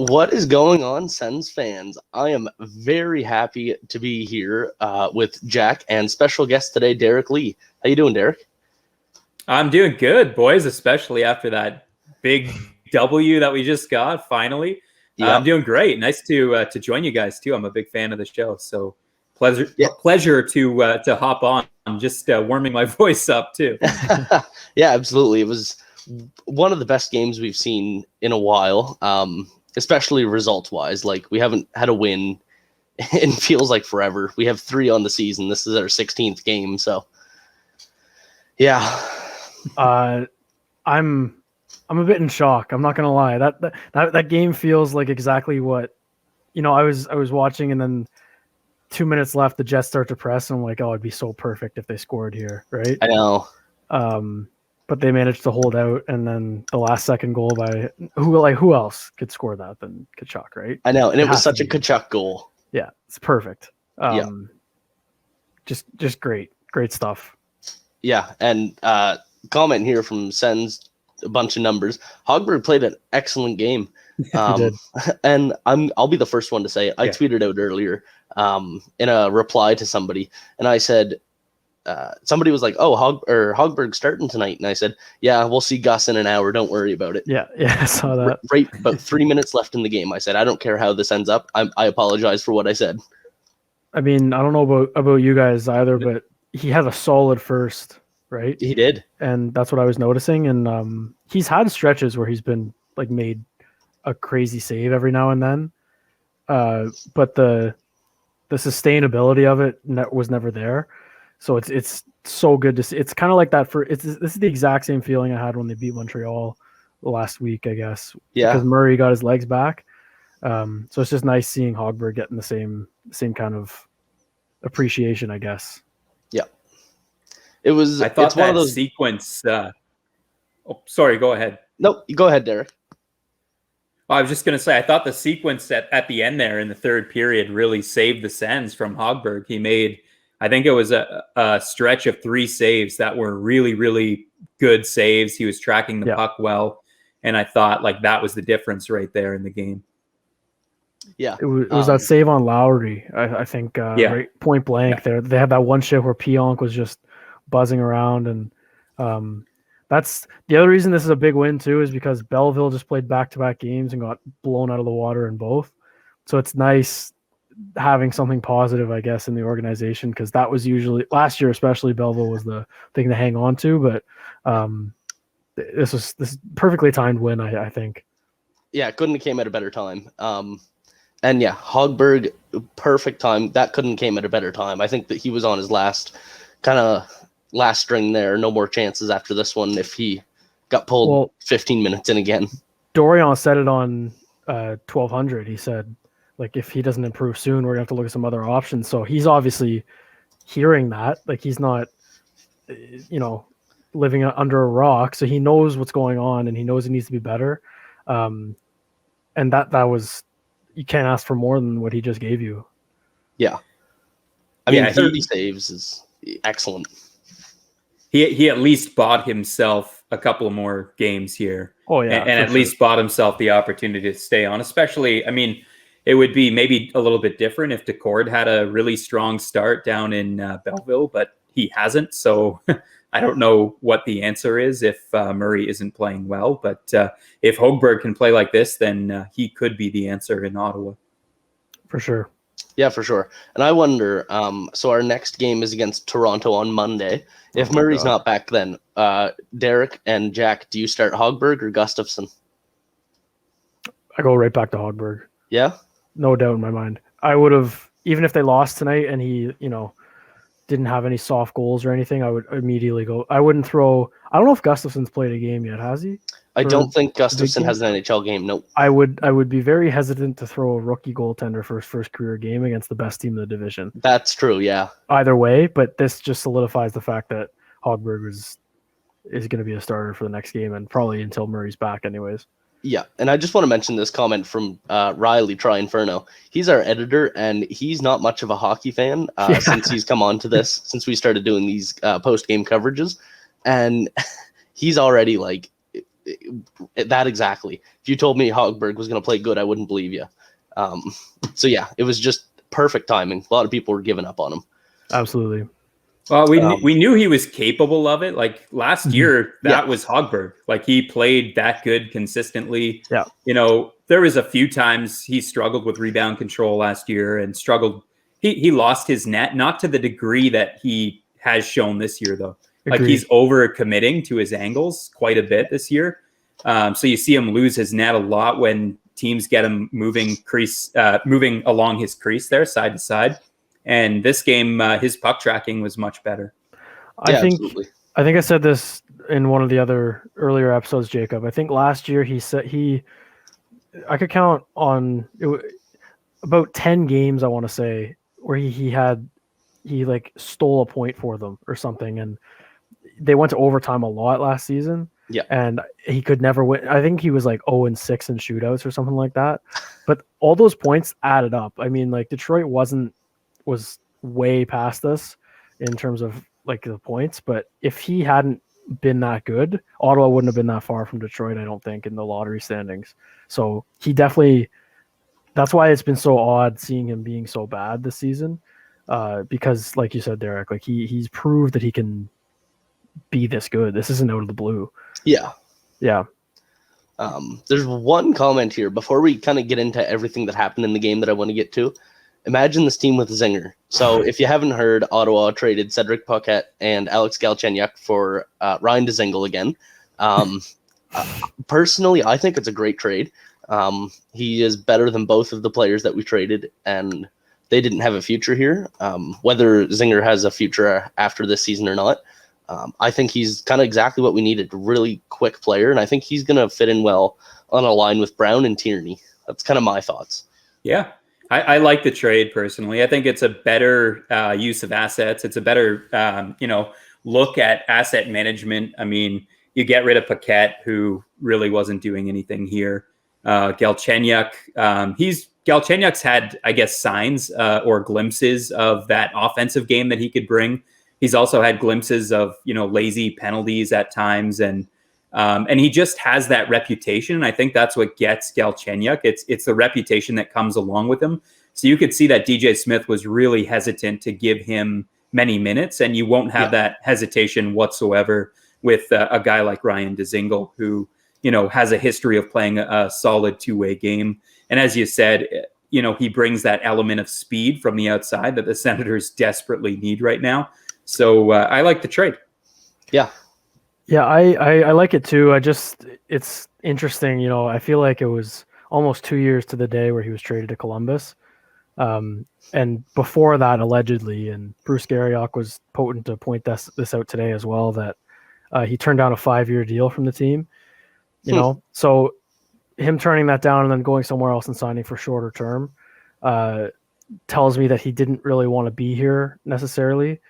What is going on, Sens fans? I am very happy to be here with Jack and special guest today, Derek Lee. How you doing, Derek? I'm doing good, boys, especially after that big W that we just got, finally. Yeah. I'm doing great. Nice to join you guys, too. I'm a big fan of the show, so pleasure to hop on. I'm just warming my voice up, too. Yeah, absolutely. It was one of the best games we've seen in a while, especially results-wise. Like, we haven't had a win in feels like forever. We have 3 on the season. This is our 16th game, so yeah. I'm a bit in shock. I'm not gonna lie. That game feels like exactly what, I was watching, and then 2 minutes left, the Jets start to press, and I'm like, oh, it'd be so perfect if they scored here, right? I know. But they managed to hold out, and then the last second goal by who else could score that than Tkachuk, right? I know, and it was such a Tkachuk goal. Yeah, it's perfect. Yeah. Just great stuff. Yeah, and comment here from Sens, a bunch of numbers. Hogberg played an excellent game. He did. And I'll be the first one to say I tweeted out earlier in a reply to somebody, and I said somebody was like, "Oh, Hogberg's starting tonight," and I said, "Yeah, we'll see Gus in an hour. Don't worry about it." Yeah, I saw that. Right, about 3 minutes left in the game. I said, "I don't care how this ends up. I apologize for what I said." I mean, I don't know about you guys either, but he had a solid first, right? He did, and that's what I was noticing. And he's had stretches where he's been like made a crazy save every now and then, but the sustainability of it was never there. So it's so good to see. It's kind of like that this is the exact same feeling I had when they beat Montreal last week, I guess. Yeah, because Murray got his legs back. So it's just nice seeing Hogberg getting the same kind of appreciation, I guess. Yeah, it was. I thought it's one of those sequence. Sorry, go ahead. No, go ahead, Derek. I was just going to say, I thought the sequence at the end there in the third period really saved the Sens from Hogberg. He made, I think it was a stretch of 3 saves that were really, really good saves. He was tracking the puck well, and I thought like that was the difference right there in the game. Yeah, it was that save on Lowry. I think right point blank there. They had that one shift where Pionk was just buzzing around, and that's the other reason this is a big win too, is because Belleville just played back-to-back games and got blown out of the water in both. So it's nice having something positive, I guess, in the organization, because that was usually last year, especially Belleville was the thing to hang on to. But this perfectly timed win, I think. Yeah, it couldn't have came at a better time. And yeah, Hogberg, perfect time. That couldn't came at a better time. I think that he was on his last string there. No more chances after this one if he got pulled 15 minutes in again. Dorian said it on 1200. He said, like, if he doesn't improve soon, we're going to have to look at some other options. So he's obviously hearing that. Like, he's not, living under a rock. So he knows what's going on, and he knows he needs to be better. And that was, you can't ask for more than what he just gave you. Yeah. I mean, 30 saves is excellent. He at least bought himself a couple more games here. Oh, yeah. And at least bought himself the opportunity to stay on. Especially, I mean, it would be maybe a little bit different if Decord had a really strong start down in Belleville, but he hasn't. So I don't know what the answer is if Murray isn't playing well. But if Hogberg can play like this, then he could be the answer in Ottawa. For sure. Yeah, for sure. And I wonder, so our next game is against Toronto on Monday. If Murray's not back then, Derek and Jack, do you start Hogberg or Gustafsson? I go right back to Hogberg. Yeah? No doubt in my mind. I would have, even if they lost tonight and he, didn't have any soft goals or anything, I would immediately go. I wouldn't throw. I don't know if Gustafsson's played a game yet. Has he? I don't think Gustafsson has an NHL game. Nope. I would be very hesitant to throw a rookie goaltender for his first career game against the best team in the division. That's true. Yeah. Either way, but this just solidifies the fact that Hogberg is going to be a starter for the next game and probably until Murray's back, anyways. Yeah, and I just want to mention this comment from Riley Tri-Inferno. He's our editor, and he's not much of a hockey fan since he's come on to this, since we started doing these post-game coverages. And he's already, like, that exactly. If you told me Hogberg was going to play good, I wouldn't believe you. So yeah, it was just perfect timing. A lot of people were giving up on him. Absolutely. Well, we knew he was capable of it. Like last year, that was Hogberg. Like he played that good consistently. Yeah. You know, there was a few times he struggled with rebound control last year and struggled. He lost his net, not to the degree that he has shown this year, though. Agreed. Like he's over committing to his angles quite a bit this year. So you see him lose his net a lot when teams get him moving along his crease there, side to side. And this game, his puck tracking was much better. I think I said this in one of the other earlier episodes, Jacob. I think last year he said I could count on about 10 games, I want to say, where he like stole a point for them or something, and they went to overtime a lot last season. Yeah, and he could never win. I think he was like 0-6 in shootouts or something like that. But all those points added up. I mean, like Detroit was way past us in terms of like the points. But if he hadn't been that good, Ottawa wouldn't have been that far from Detroit, I don't think, in the lottery standings. So he definitely. That's why it's been so odd seeing him being so bad this season, because, like you said, Derek, like he's proved that he can be this good. This isn't out of the blue. Yeah. There's one comment here before we kind of get into everything that happened in the game that I want to get to. Imagine this team with a zinger. So if you haven't heard, Ottawa traded Cedric Paquette and Alex Galchenyuk for Ryan Dzingel again. Personally, I think it's a great trade. He is better than both of the players that we traded, and they didn't have a future here. Whether Zinger has a future after this season or not, I think he's kind of exactly what we needed, a really quick player, and I think he's going to fit in well on a line with Brown and Tierney. That's kind of my thoughts. Yeah, I like the trade personally. I think it's a better use of assets. It's a better, look at asset management. I mean, you get rid of Paquette, who really wasn't doing anything here. Galchenyuk, Galchenyuk's had, I guess, signs or glimpses of that offensive game that he could bring. He's also had glimpses of, lazy penalties at times, and he just has that reputation. I think that's what gets Galchenyuk. It's the reputation that comes along with him. So you could see that DJ Smith was really hesitant to give him many minutes, and you won't have that hesitation whatsoever with a guy like Ryan Dzingel, who has a history of playing a solid two-way game. And as you said, he brings that element of speed from the outside that the Senators desperately need right now. So I like the trade. Yeah, I like it too. It's interesting. I feel like it was almost 2 years to the day where he was traded to Columbus. And before that, allegedly, and Bruce Garriock was potent to point this out today as well, that he turned down a 5-year deal from the team. So him turning that down and then going somewhere else and signing for shorter term tells me that he didn't really want to be here necessarily.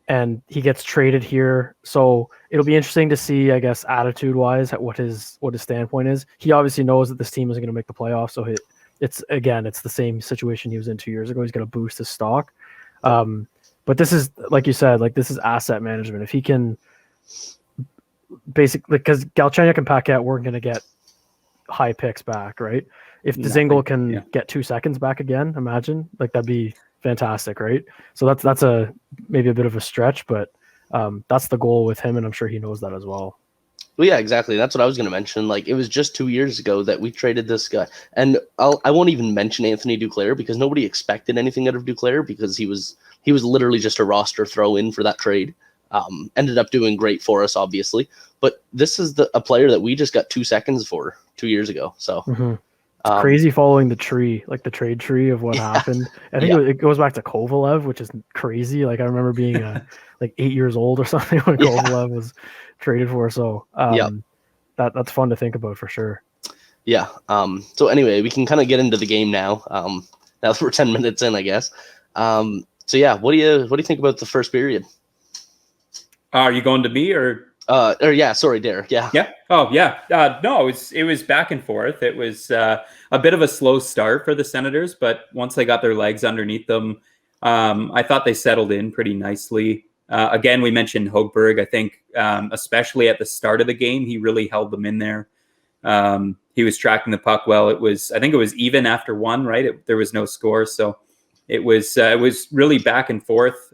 And he gets traded here. So it'll be interesting to see, I guess, attitude wise, what his standpoint is. He obviously knows that this team isn't going to make the playoffs. So it's the same situation he was in 2 years ago. He's going to boost his stock. But this is, like you said, this is asset management. If he can basically, because Galchenyuk and Paquette weren't going to get high picks back, right? If Dzingel can get 2 seconds back again, imagine, that'd be fantastic, right? So that's maybe a bit of a stretch, but that's the goal with him, and I'm sure he knows that as well. Well, yeah, exactly. That's what I was going to mention. It was just 2 years ago that we traded this guy, and I won't even mention Anthony Duclair because nobody expected anything out of Duclair because he was literally just a roster throw in for that trade. Ended up doing great for us, obviously, but this is a player that we just got 2 seconds for 2 years ago. So. Mm-hmm. It's crazy following the tree, the trade tree of what happened. I think it goes back to Kovalev, which is crazy. I remember being 8 years old or something when Kovalev was traded for. So that's fun to think about for sure. Yeah. So anyway, we can kind of get into the game now. Now that we're 10 minutes in, I guess. So yeah, what do you think about the first period? Are you going to me or? Sorry, Derek. Yeah. Yeah. Oh, yeah. No, it was back and forth. It was a bit of a slow start for the Senators, but once they got their legs underneath them, I thought they settled in pretty nicely. Again, we mentioned Hogberg. I think especially at the start of the game, he really held them in there. He was tracking the puck well. I think it was even after one, right? There was no score. So it was really back and forth.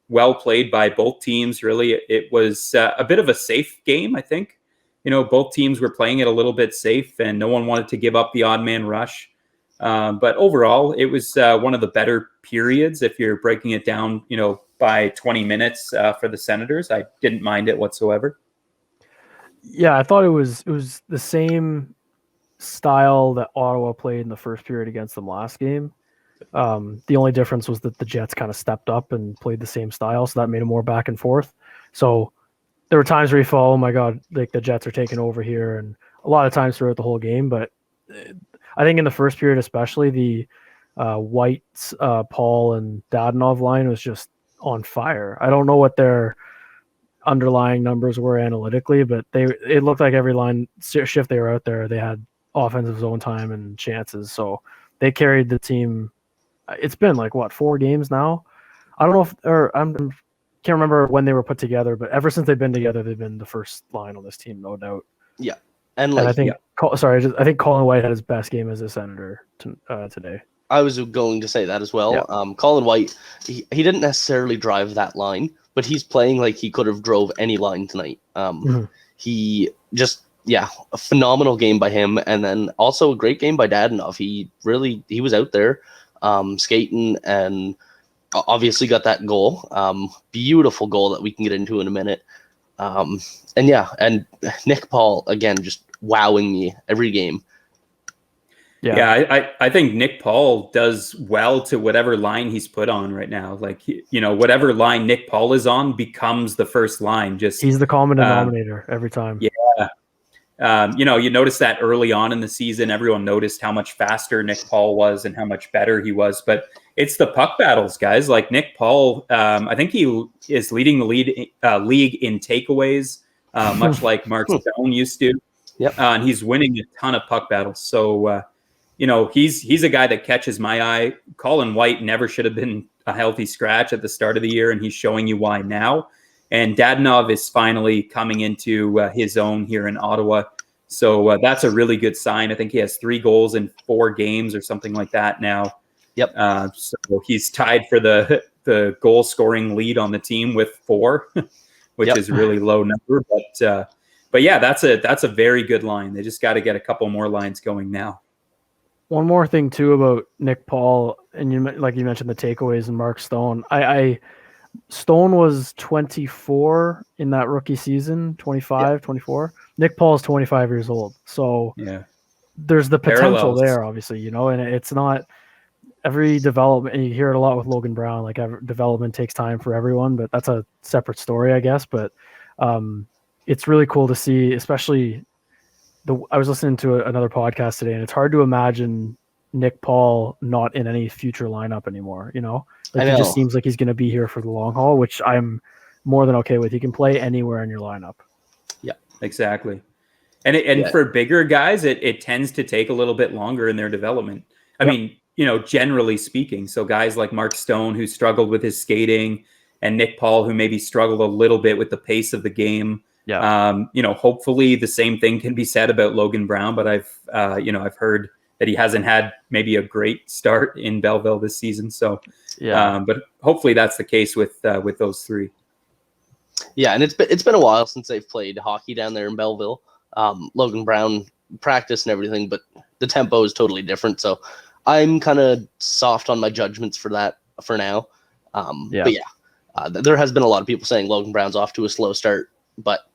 Well played by both teams, really. It was a bit of a safe game, I think. Both teams were playing it a little bit safe, and no one wanted to give up the odd man rush. But overall, it was one of the better periods if you're breaking it down, by 20 minutes for the Senators. I didn't mind it whatsoever. Yeah, I thought it was the same style that Ottawa played in the first period against them last game. The only difference was that the Jets kind of stepped up and played the same style, so that made it more back and forth. So there were times where you felt, oh my God, like the Jets are taking over here, and a lot of times throughout the whole game. But I think in the first period, especially, the White, Paul, and Dadonov line was just on fire. I don't know what their underlying numbers were analytically, but it looked like every line shift they were out there, they had offensive zone time and chances. So they carried the team. It's been like 4 games now. I don't know if I can't remember when they were put together, but ever since they've been together, they've been the first line on this team, no doubt. Yeah, and I think I think Colin White had his best game as a Senator today. I was going to say that as well. Yeah. Colin White, he didn't necessarily drive that line, but he's playing like he could have drove any line tonight. He just, a phenomenal game by him, and then also a great game by Dadonov. He was out there skating, and obviously got that goal. Beautiful goal that we can get into in a minute. And Nick Paul, again, just wowing me every game. Yeah, I think Nick Paul does well to whatever line he's put on right now. Like, whatever line Nick Paul is on becomes the first line. He's the common denominator every time. Yeah. You noticed that early on in the season, everyone noticed how much faster Nick Paul was and how much better he was. But it's the puck battles, guys. Like Nick Paul, I think he is leading the league in takeaways, much like Mark Stone used to. Yep. And he's winning a ton of puck battles. So, he's a guy that catches my eye. Colin White never should have been a healthy scratch at the start of the year, and he's showing you why now. And Dadonov is finally coming into his own here in Ottawa. So that's a really good sign. I think he has 3 goals in 4 games or something like that now. Yep. So he's tied for the goal scoring lead on the team with 4, which is a really low number. But yeah, that's a very good line. They just got to get a couple more lines going now. One more thing too about Nick Paul, and you mentioned the takeaways and Mark Stone. Stone was 24 in that rookie season, 25, 24. Nick Paul is 25 years old. So there's the potential there, obviously, and it's not every development. And you hear it a lot with Logan Brown, like development takes time for everyone, but that's a separate story, I guess. But it's really cool to see, especially I was listening to another podcast today, and it's hard to imagine Nick Paul not in any future lineup anymore. Like he just seems like he's going to be here for the long haul, which I'm more than okay with. He can play anywhere in your lineup. Yeah, exactly. And for bigger guys, it tends to take a little bit longer in their development. I mean, generally speaking. So guys like Mark Stone, who struggled with his skating, and Nick Paul, who maybe struggled a little bit with the pace of the game. Yeah. Hopefully the same thing can be said about Logan Brown, but I've heard that he hasn't had maybe a great start in Belleville this season. So, but hopefully that's the case with those 3. Yeah, and it's been a while since they've played hockey down there in Belleville. Logan Brown practice and everything, but the tempo is totally different. So I'm kind of soft on my judgments for that for now. But there has been a lot of people saying Logan Brown's off to a slow start, but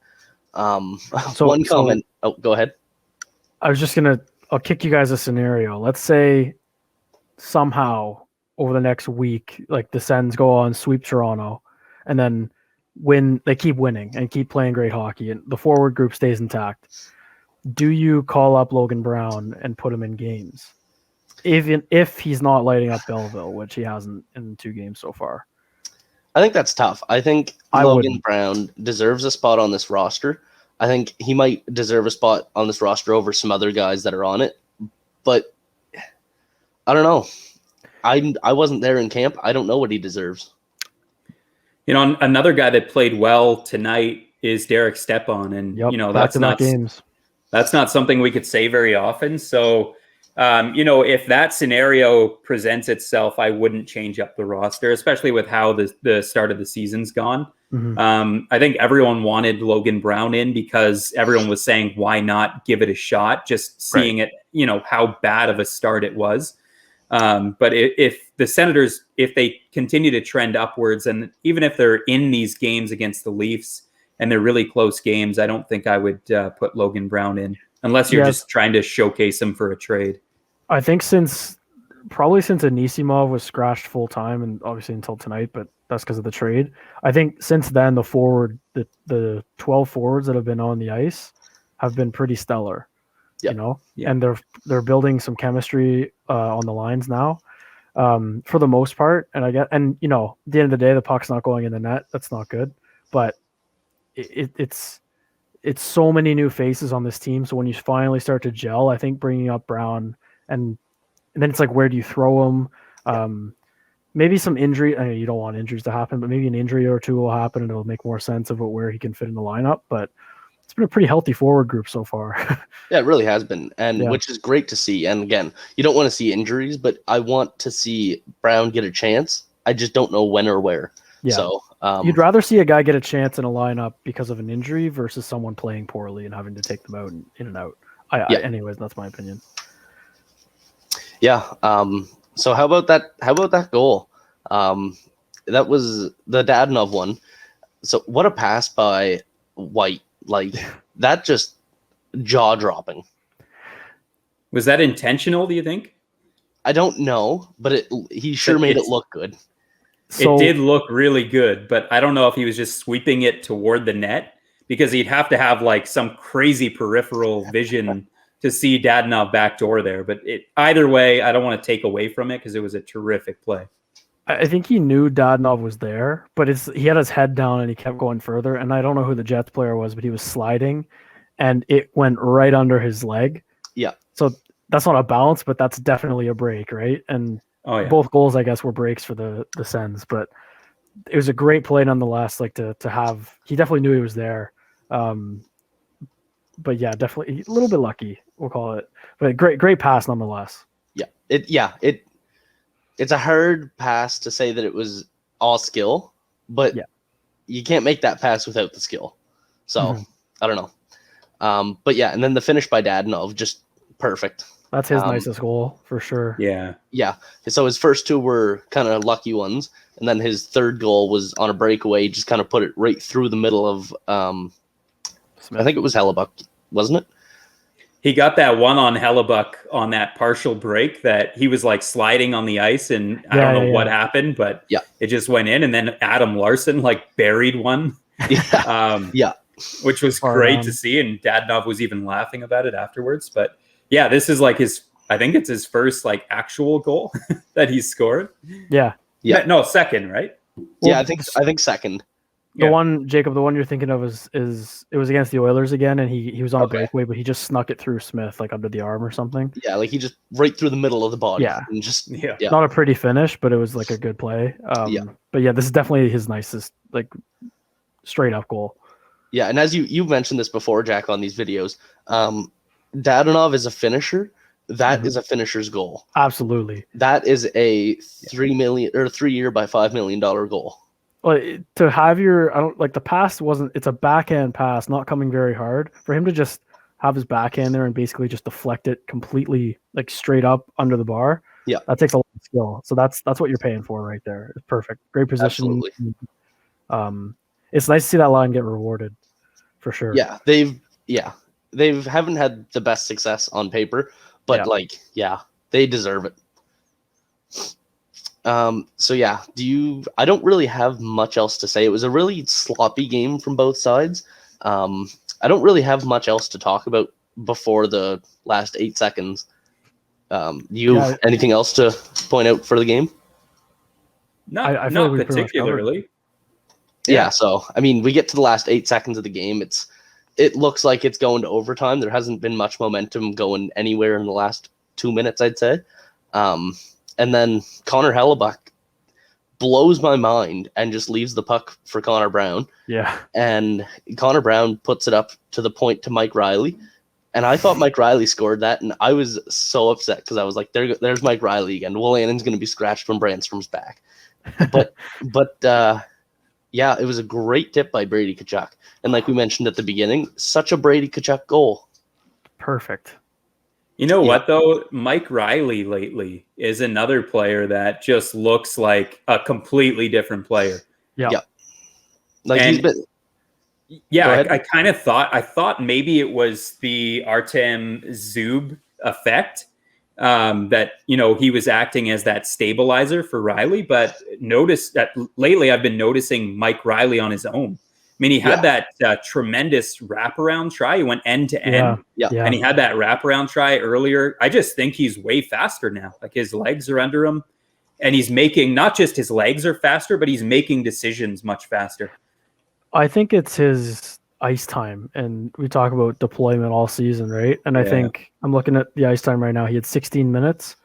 one comment. Oh, go ahead. I'll kick you guys a scenario. Let's say somehow over the next week, like the Sens go on, sweep Toronto, and then they keep winning and keep playing great hockey, and the forward group stays intact. Do you call up Logan Brown and put him in games? Even if he's not lighting up Belleville, which he hasn't in 2 games so far. I think that's tough. I think Logan Brown deserves a spot on this roster. I think he might deserve a spot on this roster over some other guys that are on it. But I don't know. I wasn't there in camp. I don't know what he deserves. Another guy that played well tonight is Derek Stepan, and that's not something we could say very often. So, if that scenario presents itself, I wouldn't change up the roster, especially with how the start of the season's gone. Mm-hmm. I think everyone wanted Logan Brown in because everyone was saying, why not give it a shot? Just seeing it, how bad of a start it was. But if the Senators, if they continue to trend upwards, and even if they're in these games against the Leafs and they're really close games, I don't think I would put Logan Brown in unless you're just trying to showcase him for a trade. I think since Anisimov was scratched full time, and obviously until tonight, but that's because of the trade. I think since then the 12 forwards that have been on the ice have been pretty stellar. And they're building some chemistry on the lines now, for the most part. And at the end of the day, the puck's not going in the net. That's not good, but it's so many new faces on this team. So when you finally start to gel, I think bringing up Brown and then it's like, where do you throw them? Maybe some injury. I mean, you don't want injuries to happen, but maybe an injury or two will happen and it'll make more sense of where he can fit in the lineup. But it's been a pretty healthy forward group so far. Yeah, it really has been, and which is great to see. And again, you don't want to see injuries, but I want to see Brown get a chance. I just don't know when or where. Yeah. So you'd rather see a guy get a chance in a lineup because of an injury versus someone playing poorly and having to take them out and in and out. Anyways, that's my opinion. Yeah. So how about that goal? That was the Dadonov one. So what a pass by White. Like, that just jaw-dropping. Was that intentional, do you think? I don't know, but he sure made it look good. It did look really good, but I don't know if he was just sweeping it toward the net, because he'd have to have like some crazy peripheral vision to see Dadonov backdoor there. But either way, I don't want to take away from it because it was a terrific play. I think he knew Dadonov was there, but he had his head down and he kept going further. And I don't know who the Jets player was, but he was sliding and it went right under his leg. Yeah. So that's not a bounce, but that's definitely a break, right? And both goals, I guess, were breaks for the Sens, but it was a great play nonetheless. Like to have, he definitely knew he was there. But yeah, definitely a little bit lucky, we'll call it. But great pass nonetheless. Yeah. It's a hard pass to say that it was all skill, but you can't make that pass without the skill. So I don't know. But yeah, and then the finish by Dadonov, just perfect. That's his nicest goal for sure. Yeah. Yeah. So his first two were kind of lucky ones, and then his third goal was on a breakaway. He just kind of put it right through the middle of I think it was Hellebuck, wasn't it? He got that one on Hellebuck on that partial break that he was like sliding on the ice, and I don't know what happened, but it just went in. And then Adam Larson like buried one, which was great to see. And Dadonov was even laughing about it afterwards. But yeah, this is like I think it's his first like actual goal that he scored. Yeah. No, second, right? Well, I think second. The one, Jacob, the one you're thinking of is it was against the Oilers again, and he was on a breakaway, but he just snuck it through Smith like under the arm or something. Yeah, like he just right through the middle of the body. Yeah, and just not a pretty finish, but it was like a good play. But yeah, this is definitely his nicest like straight up goal. Yeah, and as you mentioned this before, Jack, on these videos, Dadonov is a finisher. That is a finisher's goal. Absolutely. That is a 3 year by $5 million goal. Well, to have the pass it's a backhand pass, not coming very hard. For him to just have his backhand there and basically just deflect it completely, like straight up under the bar. Yeah, that takes a lot of skill. So that's what you're paying for right there. It's perfect. Great position. Absolutely. It's nice to see that line get rewarded, for sure. Yeah, they haven't had the best success on paper, but they deserve it. So yeah, I don't really have much else to say. It was a really sloppy game from both sides. I don't really have much else to talk about before the last 8 seconds. Anything else to point out for the game? Not particularly. Yeah. So, I mean, we get to the last 8 seconds of the game. It looks like it's going to overtime. There hasn't been much momentum going anywhere in the last 2 minutes, I'd say. And then Connor Hellebuck blows my mind and just leaves the puck for Connor Brown. Yeah. And Connor Brown puts it up to the point to Mike Riley. And I thought Mike Riley scored that, and I was so upset because I was like, there's Mike Riley again. Wolanin's going to be scratched when Brandstrom's back. But yeah, it was a great tip by Brady Tkachuk. And like we mentioned at the beginning, such a Brady Tkachuk goal. Perfect. You know what, though? Mike Riley lately is another player that just looks like a completely different player. Yeah. Like and he's been... Yeah, I kind of thought maybe it was the Artem Zub effect, that, he was acting as that stabilizer for Riley. But notice that lately I've been noticing Mike Riley on his own. I mean, he had that tremendous wraparound try. He went end to end. Yeah. And he had that wraparound try earlier. I just think he's way faster now. Like, his legs are under him. And he's making, not just his legs are faster, but he's making decisions much faster. I think it's his ice time, and we talk about deployment all season, right? And I think I'm looking at the ice time right now. He had 16 minutes,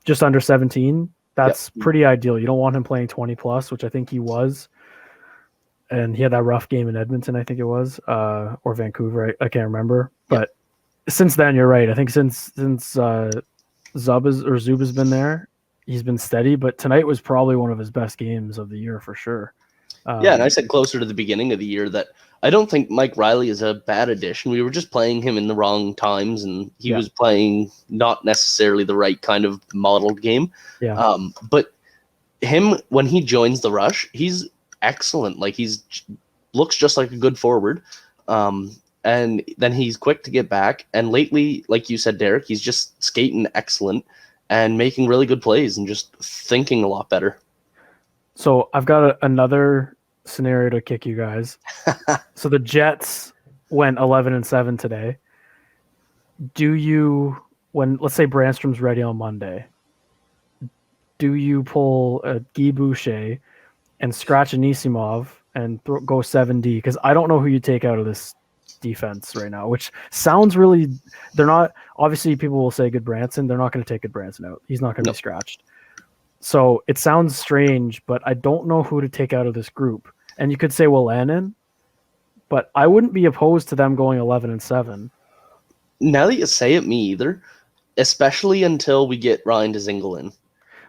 just under 17. That's pretty ideal. You don't want him playing 20 plus, which I think he was. And he had that rough game in Edmonton, I think it was, or Vancouver. I can't remember. But since then, you're right. I think since Zub has been there, he's been steady. But tonight was probably one of his best games of the year for sure. And I said closer to the beginning of the year that I don't think Mike Riley is a bad addition. We were just playing him in the wrong times, and he was playing not necessarily the right kind of modeled game. Yeah. But him, when he joins the rush, he's excellent. Like, looks just like a good forward. And then he's quick to get back. And lately, like you said, Derek, he's just skating excellent and making really good plays and just thinking a lot better. So I've got another scenario to kick you guys. So the Jets went 11-7 today. Let's say Brandstrom's ready on Monday, do you pull a Guy Boucher and scratch Anisimov and go 7D? Because I don't know who you take out of this defense right now, which sounds really, they're not, obviously people will say Goodbranson. They're not going to take Goodbranson out. He's not going to be scratched. So it sounds strange, but I don't know who to take out of this group. And you could say Wolanin, but I wouldn't be opposed to them going 11-7. Now that you say it, me either, especially until we get Ryan Dzingel in.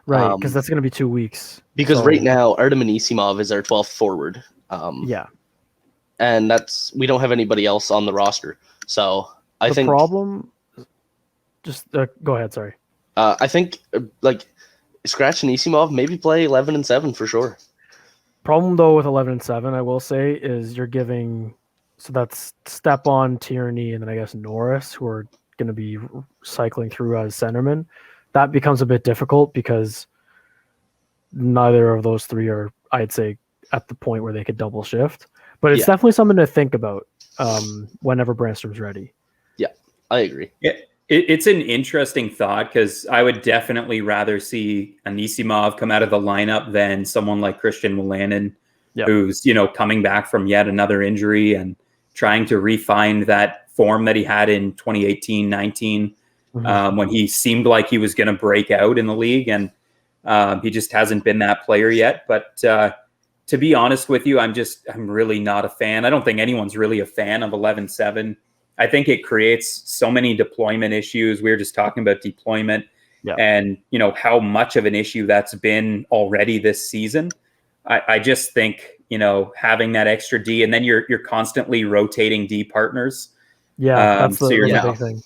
Right, because that's going to be 2 weeks. Because right now, Artem Anisimov is our 12th forward. And we don't have anybody else on the roster. So I think... The problem... Just go ahead, sorry. I think, scratch Anisimov, maybe play 11-7 for sure. Problem though with 11-7, I will say, is you're giving, so that's Stepan, Tierney, and then I guess Norris, who are going to be cycling through as centermen. That becomes a bit difficult because neither of those three are, I'd say, at the point where they could double shift. But it's definitely something to think about whenever Brandstrom's ready. Yeah, I agree. Yeah. It's an interesting thought because I would definitely rather see Anisimov come out of the lineup than someone like Christian Wolanin, who's, coming back from yet another injury and trying to refine that form that he had in 2018-19 when he seemed like he was going to break out in the league. And he just hasn't been that player yet. But to be honest with you, I'm really not a fan. I don't think anyone's really a fan of 11-7. I think it creates so many deployment issues. We were just talking about deployment and, how much of an issue that's been already this season. I just think, having that extra D, and then you're constantly rotating D partners. Yeah, that's the big thing.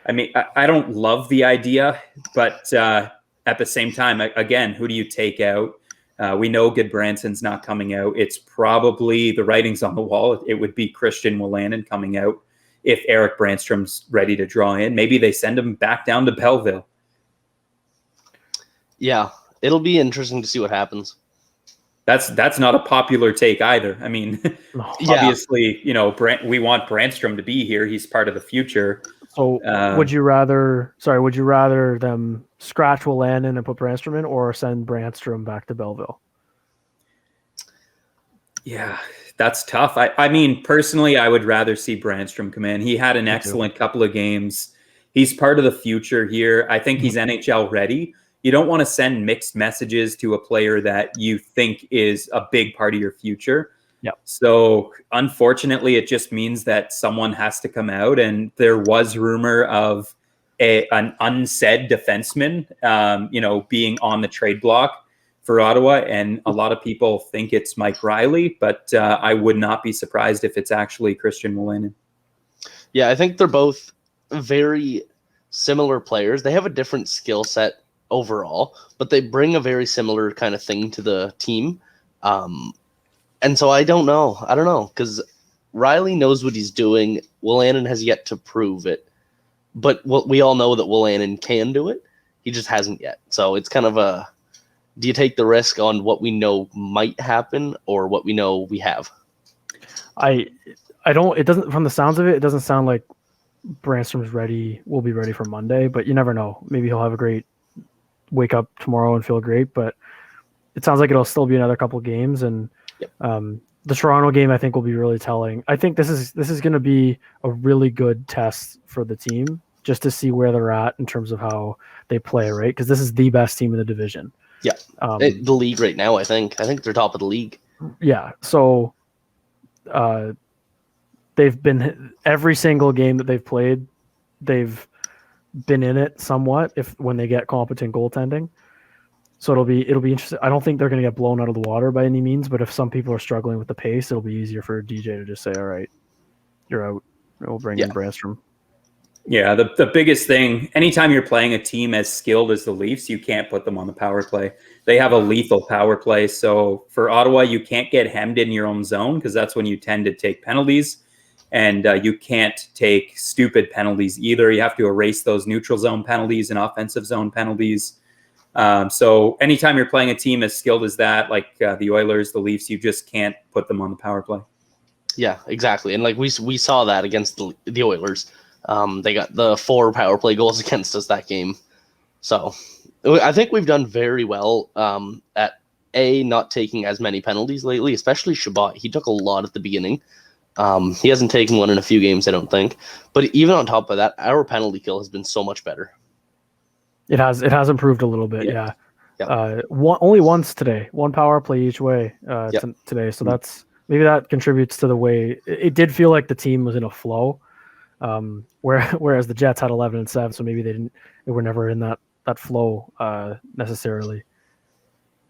I mean, I don't love the idea, but at the same time, again, who do you take out? We know Goodbranson's not coming out. It's probably the writing's on the wall. It would be Christian Wolanin coming out. If Eric Brandstrom's ready to draw in, maybe they send him back down to Belleville. Yeah, it'll be interesting to see what happens. That's not a popular take either. I mean, obviously, we want Brandstrom to be here. He's part of the future. So would you rather them scratch Wolanin and put Brandstrom in, or send Brandstrom back to Belleville? Yeah, that's tough. I mean, personally, I would rather see Brandstrom come in. He had an excellent couple of games. He's part of the future here. I think he's NHL ready. you don't want to send mixed messages to a player that you think is a big part of your future. Yep. So unfortunately, it just means that someone has to come out. And there was rumor of an unsaid defenseman, being on the trade block for Ottawa. And a lot of people think it's Mike Riley, but I would not be surprised if it's actually Christian Wolanin. Yeah, I think they're both very similar players. They have a different skill set overall, but they bring a very similar kind of thing to the team. And so I don't know, because Riley knows what he's doing. Wolanin has yet to prove it, but we all know that Wolanin can do it. He just hasn't yet. So it's kind of do you take the risk on what we know might happen or what we know we have? I don't. It doesn't. From the sounds of it, it doesn't sound like Brandstrom's will be ready for Monday. But you never know. Maybe he'll have a great wake up tomorrow and feel great. But it sounds like it'll still be another couple games. And the Toronto game, I think, will be really telling. I think this is going to be a really good test for the team, just to see where they're at in terms of how they play. Right, because this is the best team in the division. Yeah, the league right now. I think they're top of the league. Yeah. So. They've been every single game that they've played, they've been in it somewhat when they get competent goaltending. So it'll be interesting. I don't think they're going to get blown out of the water by any means, but if some people are struggling with the pace, it'll be easier for DJ to just say, all right, you're out. We'll bring in Brandstrom. Yeah, the biggest thing, anytime you're playing a team as skilled as the Leafs, you can't put them on the power play. They have a lethal power play. So for Ottawa, you can't get hemmed in your own zone because that's when you tend to take penalties. And you can't take stupid penalties either. You have to erase those neutral zone penalties and offensive zone penalties. So anytime you're playing a team as skilled as that, like the Oilers, the Leafs, you just can't put them on the power play. Yeah, exactly. And like we saw that against the Oilers. They got the 4 power play goals against us that game. So I think we've done very well at not taking as many penalties lately, especially Chabot. He took a lot at the beginning. He hasn't taken one in a few games, I don't think. But even on top of that, our penalty kill has been so much better. It has improved a little bit, yeah. Yep. Only once today, 1 power play each way today. So maybe that contributes to the way it did feel like the team was in a flow. Whereas the Jets had 11-7, so maybe they were never in that flow necessarily.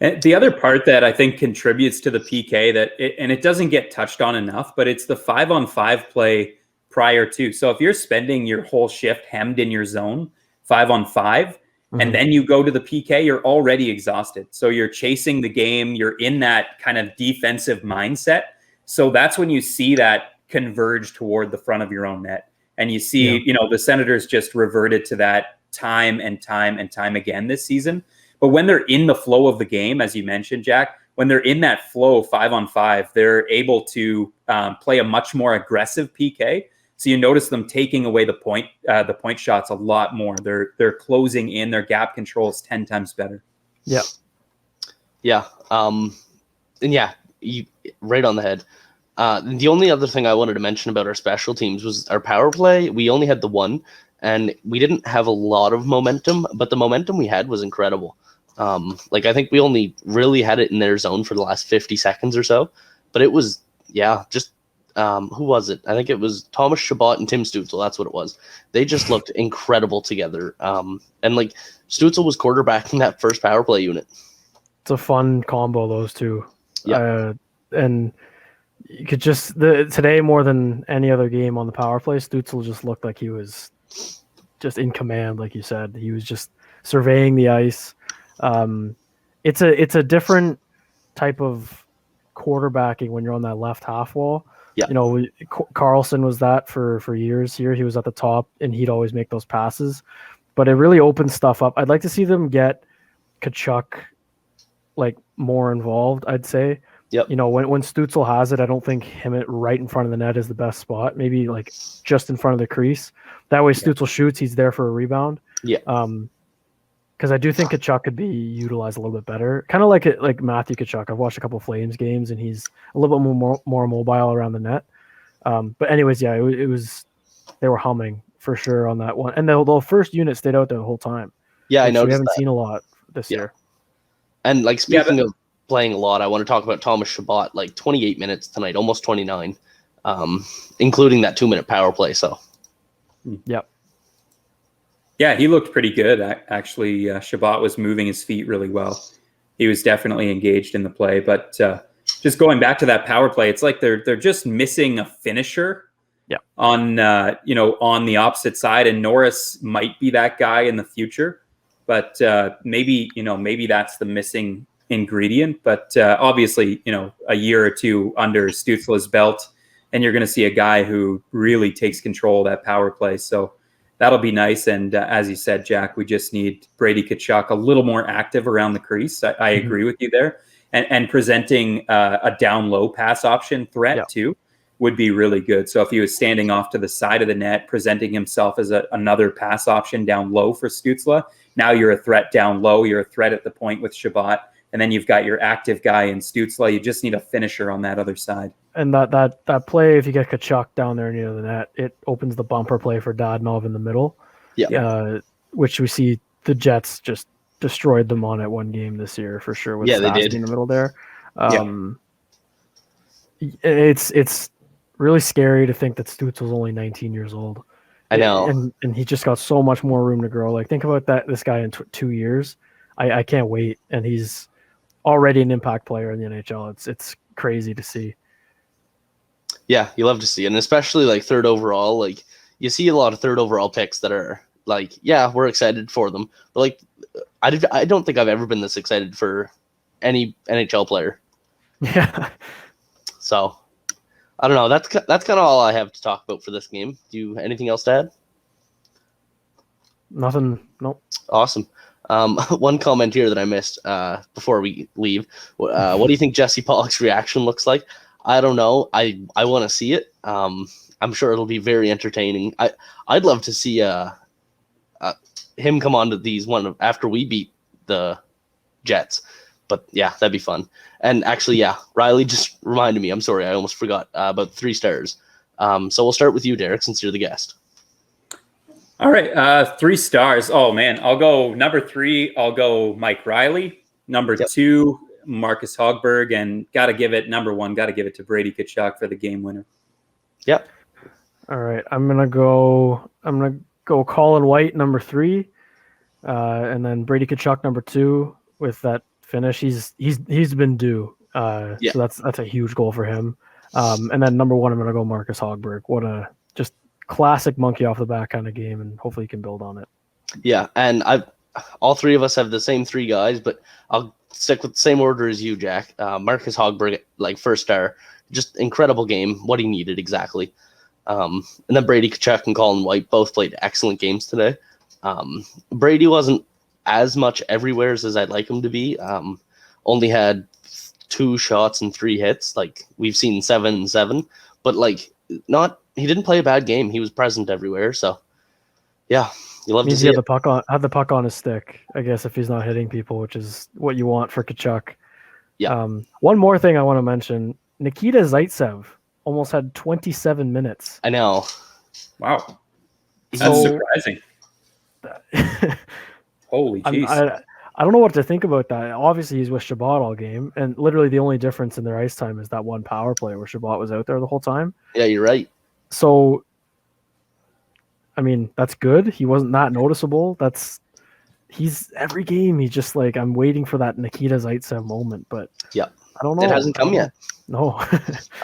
And the other part that I think contributes to the PK and it doesn't get touched on enough, but it's the 5-on-5 play prior to. So if you're spending your whole shift hemmed in your zone 5-on-5, and then you go to the PK, you're already exhausted. So you're chasing the game. You're in that kind of defensive mindset. So that's when you see that converge toward the front of your own net. And you see, the Senators just reverted to that time and time and time again this season. But when they're in the flow of the game, as you mentioned, Jack, when they're in that flow 5-on-5, they're able to play a much more aggressive PK. So you notice them taking away the point shots a lot more. They're closing in. Their gap control is 10 times better. Yeah. Yeah. You right on the head. The only other thing I wanted to mention about our special teams was our power play. We only had the 1, and we didn't have a lot of momentum, but the momentum we had was incredible. I think we only really had it in their zone for the last 50 seconds or so, but it was, who was it? I think it was Thomas Chabot and Tim Stützle. That's what it was. They just looked incredible together. And Stützle was quarterbacking that first power play unit. It's a fun combo, those two. Yeah. And you could today more than any other game on the power play, Stützle just looked like he was just in command, like you said. He was just surveying the ice. It's a different type of quarterbacking when you're on that left half wall. Yeah. Carlson was that for years here. He was at the top and he'd always make those passes, but it really opens stuff up. I'd like to see them get Tkachuk more involved, I'd say. Yep. When Stützle has it, I don't think him right in front of the net is the best spot. Maybe just in front of the crease. That way Stützle shoots, he's there for a rebound. Yeah. Because I do think Tkachuk could be utilized a little bit better. Kind of like Matthew Tkachuk. I've watched a couple of Flames games, and he's a little bit more mobile around the net. But anyways, yeah, it was they were humming for sure on that one. And the first unit stayed out there the whole time. Yeah, I noticed we haven't that. seen a lot this year. And like speaking of playing a lot, I want to talk about Thomas Chabot, like 28 minutes tonight, almost 29, including that 2-minute power play. So, yep. Yeah, he looked pretty good. Actually, Chabot was moving his feet really well. He was definitely engaged in the play. But just going back to that power play, it's like they're just missing a finisher. Yeah. On on the opposite side, and Norris might be that guy in the future, but maybe that's the missing ingredient. But obviously, a year or two under Stützle's belt, and you're going to see a guy who really takes control of that power play. So that'll be nice. And as you said, Jack, we just need Brady Tkachuk a little more active around the crease. I agree with you there, and presenting a down low pass option threat too would be really good. So if he was standing off to the side of the net, presenting himself as another pass option down low for Stützle, now you're a threat down low. You're a threat at the point with Chabot, and then you've got your active guy in Stützle. You just need a finisher on that other side. And that play, if you get Tkachuk down there near the net, it opens the bumper play for Dadonov in the middle. Which we see the Jets just destroyed them on at one game this year for sure. With they did in the middle there. It's really scary to think that Stützle's only 19 years old. I know. And he just got so much more room to grow. Like, think about this guy in 2 years. I can't wait. And he's already an impact player in the NHL. It's crazy to see. Yeah, you love to see it. And especially like third overall, like you see a lot of third overall picks that are like, yeah, we're excited for them. But like, I don't think I've ever been this excited for any NHL player. Yeah. So I don't know. That's kind of all I have to talk about for this game. Do you anything else to add? Nothing. Nope. Awesome. One comment here that I missed before we leave. What do you think Jesse Pollock's reaction looks like? I don't know. I want to see it. I'm sure it'll be very entertaining. I'd love to see him come on to these one after we beat the Jets. But yeah, that'd be fun. And actually, yeah, Riley just reminded me. I'm sorry, I almost forgot about 3 stars. So we'll start with you, Derek, since you're the guest. All right, 3 stars. Oh man, I'll go number 3. I'll go Mike Riley. Number 2, Marcus Hogberg, and number 1. Got to give it to Brady Tkachuk for the game winner. Yep. All right, I'm gonna go Colin White number 3, and then Brady Tkachuk number 2 with that finish. He's been due. So that's a huge goal for him. And then number 1, I'm gonna go Marcus Hogberg. What a just classic monkey off the back kind of game, and hopefully he can build on it. Yeah, and all 3 of us have the same 3 guys, but I'll stick with the same order as you, Jack. Marcus Hogberg, like first star, just incredible game. What he needed exactly. And then Brady Tkachuk and Colin White both played excellent games today. Brady wasn't as much everywhere as I'd like him to be. Only had 2 shots and 3 hits. Like we've seen 7 and 7, but like he didn't play a bad game. He was present everywhere. So yeah, you love to see it. Had the puck on his stick, I guess, if he's not hitting people, which is what you want for Tkachuk. Yeah. One more thing I want to mention: Nikita Zaitsev almost had 27 minutes. I know. Wow, that's surprising. Holy jeez. I don't know what to think about that. Obviously, he's with Chabot all game, and literally the only difference in their ice time is that one power play where Chabot was out there the whole time. Yeah, you're right. So, I mean, that's good. He wasn't that noticeable. He's every game. He's just like, I'm waiting for that Nikita Zaitsev moment, but yeah, I don't know. It hasn't come yet. No.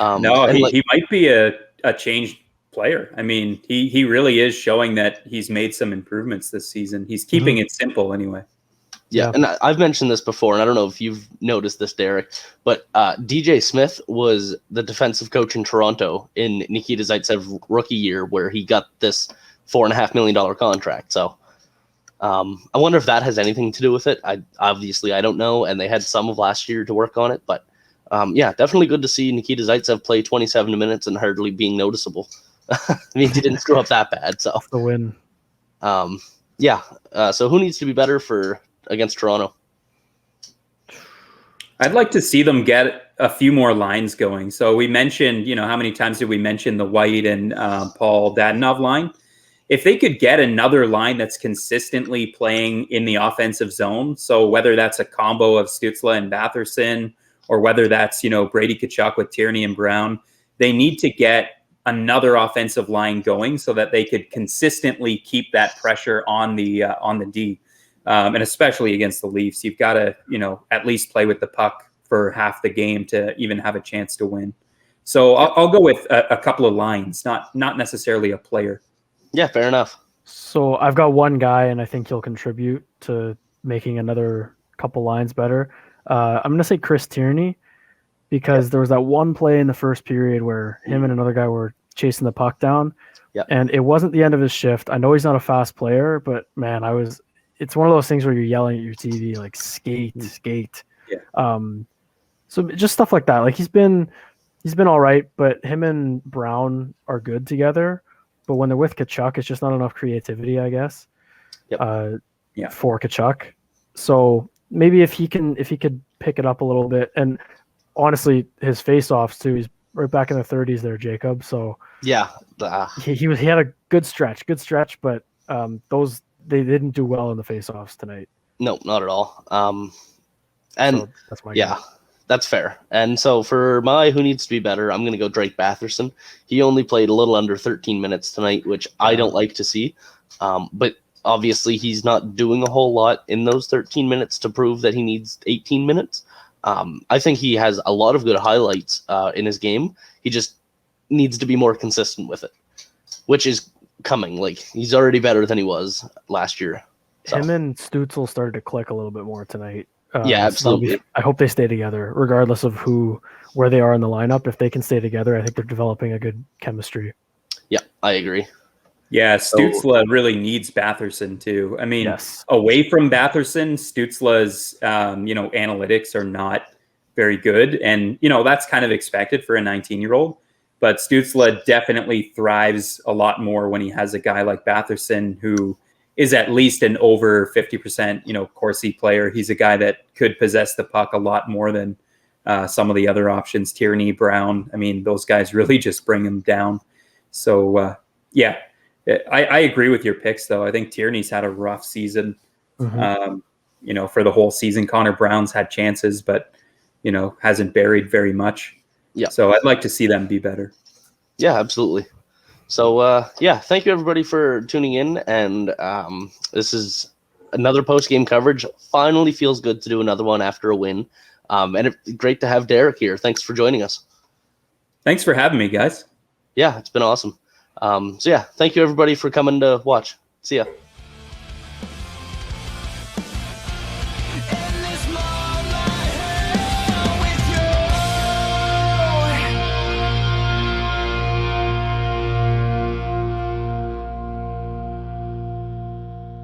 No, he might be a changed player. I mean, he really is showing that he's made some improvements this season. He's keeping it simple anyway. Yeah, and I've mentioned this before, and I don't know if you've noticed this, Derek, but DJ Smith was the defensive coach in Toronto in Nikita Zaitsev's rookie year, where he got this $4.5 million contract. So I wonder if that has anything to do with it. I don't know, and they had some of last year to work on it, but yeah, definitely good to see Nikita Zaitsev play 27 minutes and hardly being noticeable. I mean, he didn't screw up that bad. So the win. Yeah. So who needs to be better against Toronto? I'd like to see them get a few more lines going. So we mentioned, how many times did we mention the White and Paul Dadonov line? if they could get another line that's consistently playing in the offensive zone, so whether that's a combo of Stützle and Batherson, or whether that's, Brady Tkachuk with Tierney and Brown, they need to get another offensive line going so that they could consistently keep that pressure on the D. And especially against the Leafs, you've got to, at least play with the puck for half the game to even have a chance to win. So I'll go with a couple of lines, not necessarily a player. Yeah, fair enough. So I've got one guy, and I think he'll contribute to making another couple lines better. I'm going to say Chris Tierney, because there was that one play in the first period where him and another guy were chasing the puck down, and it wasn't the end of his shift. I know he's not a fast player, but man, it's one of those things where you're yelling at your TV, like skate. Yeah. So just stuff like that. Like he's been all right, but him and Brown are good together. But when they're with Tkachuk, it's just not enough creativity, I guess. For Tkachuk. So maybe if he could pick it up a little bit, and honestly, his face-offs too. He's right back in the 30s there, Jacob. So yeah, he had a good stretch, but they didn't do well in the face-offs tonight. No, not at all. And so that's my guy. That's fair. And so for my who needs to be better, I'm going to go Drake Batherson. He only played a little under 13 minutes tonight, which I don't like to see. But obviously he's not doing a whole lot in those 13 minutes to prove that he needs 18 minutes. I think he has a lot of good highlights in his game. He just needs to be more consistent with it, which is coming. Like he's already better than he was last year. So. Him and Stützle started to click a little bit more tonight. Yeah, absolutely. I hope they stay together, regardless of where they are in the lineup. If they can stay together, I think they're developing a good chemistry. Yeah, I agree. Yeah, Stützle really needs Batherson too. I mean, away from Batherson, Stützle's analytics are not very good, and that's kind of expected for a 19-year-old. But Stützle definitely thrives a lot more when he has a guy like Batherson who is at least an over 50%, Corsi player. He's a guy that could possess the puck a lot more than some of the other options. Tierney, Brown. I mean, those guys really just bring him down. So, I agree with your picks, though. I think Tierney's had a rough season, for the whole season. Connor Brown's had chances, but, hasn't buried very much. Yeah. So I'd like to see them be better. Yeah, absolutely. So, thank you, everybody, for tuning in. And this is another post-game coverage. Finally feels good to do another one after a win. And it's great to have Derek here. Thanks for joining us. Thanks for having me, guys. Yeah, it's been awesome. Thank you, everybody, for coming to watch. See ya.